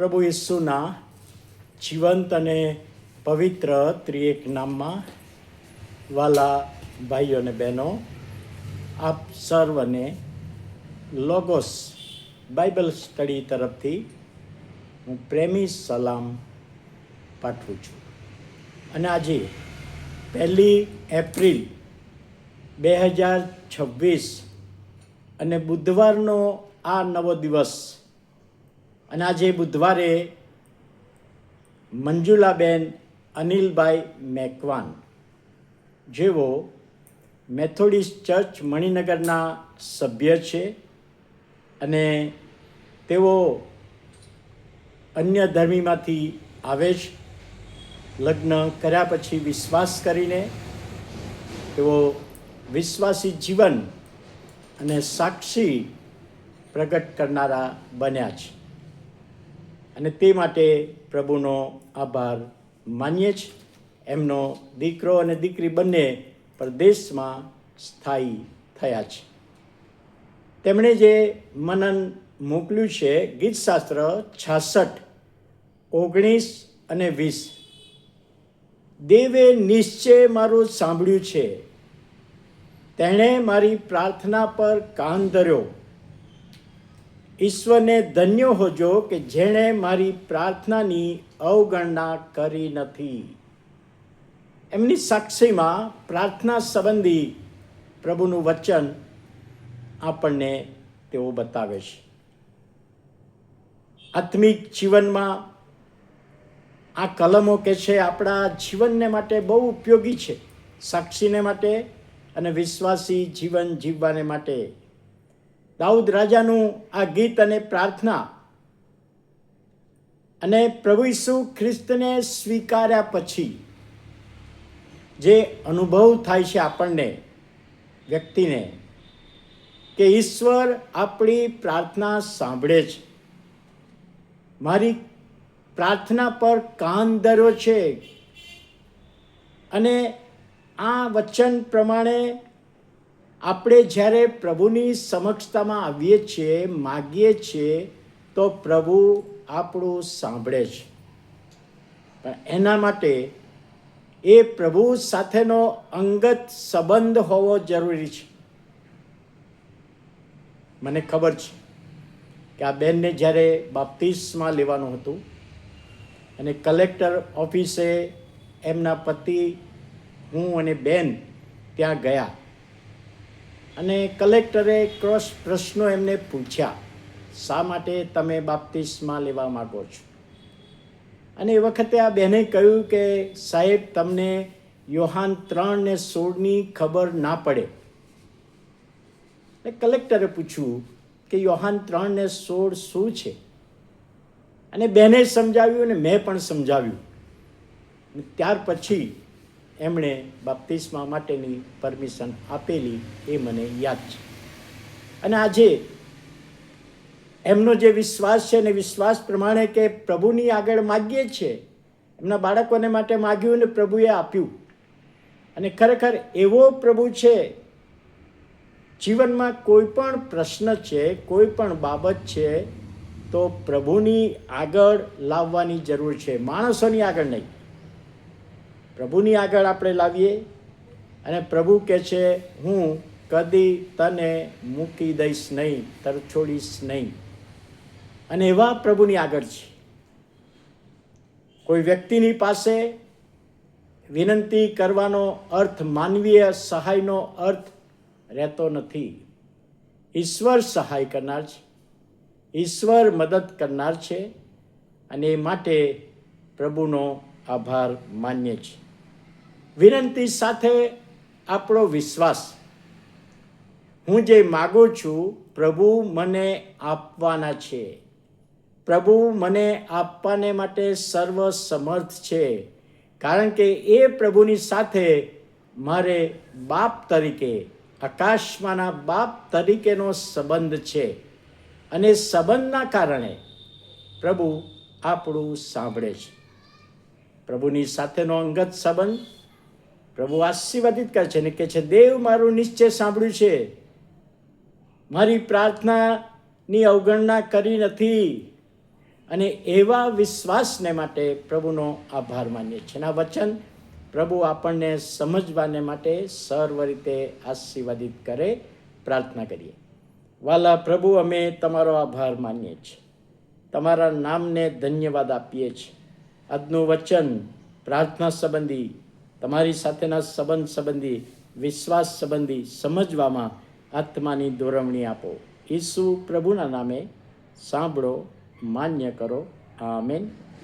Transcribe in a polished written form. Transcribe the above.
પ્રભુ ઈસુના જીવંત અને પવિત્ર ત્રિએક નામમાં વાલા ભાઈઓ અને બહેનો, આપ સર્વને લોગોસ બાઇબલ સ્ટડી તરફથી હું પ્રેમી સલામ પાઠવું છું. અને આજે 1 એપ્રિલ 2026 અને બુધવારનો આ નવો દિવસ, અને આજે બુધવારે મંજુલાબેન અનિલભાઈ મેકવાન, જેઓ મેથોડિસ્ટ ચર્ચ મણિનગરના સભ્ય છે અને તેઓ અન્ય ધર્મીમાંથી આવે છે. લગ્ન કર્યા પછી વિશ્વાસ કરીને તેઓ વિશ્વાસી જીવન અને સાક્ષી પ્રગટ કરનારા બન્યા છે, અને તે માટે પ્રભુનો આભાર માનીએ છીએ. એમનો દીકરો અને દીકરી બંને પરદેશમાં સ્થાયી થયા છે. તેમણે જે મનન મોકલ્યું છે, ગીતશાસ્ત્ર 66, 19 અને 20. દેવે નિશ્ચય મારું સાંભળ્યું છે, તેણે મારી પ્રાર્થના પર કાન ધર્યો. ઈશ્વરને ધન્ય હોજો કે જેણે મારી પ્રાર્થનાની અવગણના કરી નથી. એમની સાક્ષીમાં પ્રાર્થના સંબંધી પ્રભુનું વચન આપણને તેઓ બતાવે છે. આત્મિક જીવનમાં આ કલમો કે છે આપણા જીવનને માટે બહુ ઉપયોગી છે, સાક્ષીને માટે અને વિશ્વાસી જીવન જીવવાને માટે. દાઉદ રાજાનું આ ગીત અને પ્રાર્થના, અને પ્રભુ ઈસુ ખ્રિસ્તને સ્વીકાર્યા પછી જે અનુભવ થાય છે આપણને, વ્યક્તિને, કે ઈશ્વર આપણી પ્રાર્થના સાંભળે છે, મારી પ્રાર્થના પર કાન ધર્યો છે. અને આ વચન પ્રમાણે આપણે જ્યારે પ્રભુની સમક્ષતામાં આવીએ છીએ, માગીએ છીએ, તો પ્રભુ આપણું સાંભળે છે. પણ એના માટે એ પ્રભુ સાથેનો અંગત સંબંધ હોવો જરૂરી છે. મને ખબર છે કે આ બેનને જ્યારે બાપ્તિસ્મા લેવાનું હતું અને કલેક્ટર ઓફિસે એમના પતિ, હું અને બેન ત્યાં ગયા, અને કલેક્ટરે ક્રોસ પ્રશ્નો એમને પૂછ્યા, શા માટે તમે બાપ્તિસ્મા લેવા માગો છો? અને એ વખતે આ બહેને કહ્યું કે સાહેબ, તમને યોહાન 3:16 ખબર ના પડે. કલેક્ટરે પૂછ્યું કે યોહાન 3:16 શું છે? અને બહેને સમજાવ્યું અને મેં પણ સમજાવ્યું. ત્યાર પછી એમણે બાપ્તિસ્મા માટેની પરમિશન આપેલી, એ મને યાદ છે. અને આજે એમનો જે વિશ્વાસ છે, ને વિશ્વાસ પ્રમાણે કે પ્રભુની આગળ માગીએ છીએ, એમના બાળકોને માટે માગ્યું ને પ્રભુએ આપ્યું. અને ખરેખર એવો પ્રભુ છે, જીવનમાં કોઈ પણ પ્રશ્ન છે, કોઈ પણ બાબત છે, તો પ્રભુની આગળ લાવવાની જરૂર છે, માણસોની આગળ નહીં. પ્રભુની આગળ આપણે લાવીએ, અને પ્રભુ કહે છે, હું કદી તને મૂકી દઈશ નહીં, તરછોડીશ નહીં. અને એવા પ્રભુની આગળ છે. કોઈ વ્યક્તિની પાસે વિનંતી કરવાનો અર્થ માનવીય સહાયનો અર્થ રહેતો નથી. ઈશ્વર સહાય કરનાર છે, ઈશ્વર મદદ કરનાર છે, અને એ માટે પ્રભુનો આભાર માનીએ છીએ. વિનંતી સાથે આપણો વિશ્વાસ, હું જે માગું છું પ્રભુ મને આપવાના છે, પ્રભુ મને આપવાને માટે સર્વ સમર્થ છે, કારણ કે એ પ્રભુની સાથે મારે બાપ તરીકે, આકાશમાંના બાપ તરીકેનો સંબંધ છે. અને સંબંધના કારણે પ્રભુ આપણું સાંભળે છે. પ્રભુની સાથેનો અંગત સંબંધ પ્રભુ આશીર્વાદિત કરે છે અને કહે છે, દેવ મારું નિશ્ચય સાંભળ્યું છે, મારી પ્રાર્થનાની અવગણના કરી નથી. અને એવા વિશ્વાસને માટે પ્રભુનો આભાર માનીએ છીએ. આ વચન પ્રભુ આપણને સમજવાને માટે સર્વ રીતે આશીર્વાદિત કરે. પ્રાર્થના કરીએ. વાલા પ્રભુ, અમે તમારો આભાર માનીએ છીએ, તમારા નામને ધન્યવાદ આપીએ છીએ. આજનું વચન પ્રાર્થના સંબંધી, તમારી સાથેના સંબંધ સંબંધી, વિશ્વાસ સંબંધી સમજવામાં આત્માની દોરવણી આપો. ઈસુ પ્રભુના નામે સાંભળો, માન્ય કરો. આમેન.